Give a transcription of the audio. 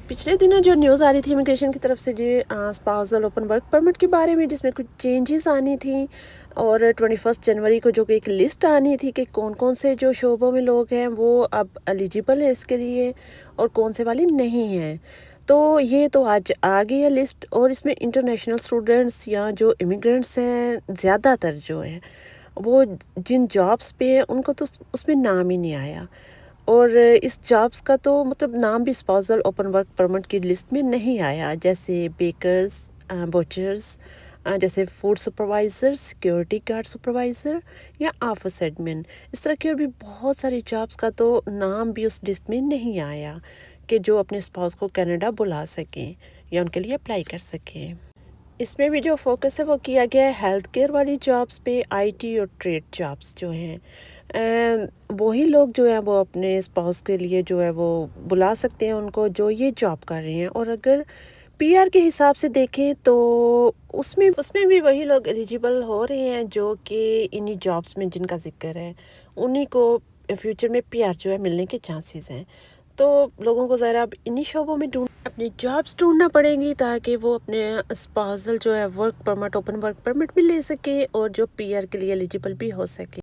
پچھلے دنوں جو نیوز آ رہی تھی امیگریشن کی طرف سے جی اسپاؤزل اوپن ورک پرمٹ کے بارے میں، جس میں کچھ چینجز آنی تھیں اور 21 جنوری کو جو کہ ایک لسٹ آنی تھی کہ کون کون سے جو شعبوں میں لوگ ہیں وہ اب ایلیجیبل ہیں اس کے لیے اور کون سے والی نہیں ہیں. تو یہ تو آج آ گئی ہے لسٹ، اور اس میں انٹرنیشنل اسٹوڈنٹس یا جو امیگرینٹس ہیں زیادہ تر جو ہیں وہ جن جابس پہ ہیں ان کو تو اس میں نام ہی نہیں آیا. اور اس جابس کا تو مطلب نام بھی اسپاؤزل اوپن ورک پرمٹ کی لسٹ میں نہیں آیا، جیسے بیکرز، بچرز، جیسے food supervisor, security guard supervisor یا آفس ایڈمن. اس طرح کی اور بھی بہت ساری جابس کا تو نام بھی اس لسٹ میں نہیں آیا کہ جو اپنے اسپاؤس کو کینیڈا بلا سکیں یا ان کے لیے اپلائی کر سکیں. اس میں بھی جو فوکس ہے وہ کیا گیا ہے ہیلتھ کیئر والی جابس پہ، آئی ٹی اور ٹریڈ جابس جو ہیں. وہی لوگ جو ہیں وہ اپنے اسپاؤس کے لیے جو ہے وہ بلا سکتے ہیں ان کو جو یہ جاب کر رہے ہیں. اور اگر پی آر کے حساب سے دیکھیں تو اس میں بھی وہی لوگ ایلیجیبل ہو رہے ہیں جو کہ انہی جابس میں جن کا ذکر ہے انہی کو فیوچر میں پی آر جو ہے ملنے کے چانسز ہیں. تو لوگوں کو ذرا اب انہی شعبوں میں اپنی جابس ڈھونڈنا پڑیں گی تاکہ وہ اپنے اسپاؤزل جو ہے work permit, open work permit بھی لے سکیں اور جو پی آر کے لیے ایلیجیبل بھی ہو سکے.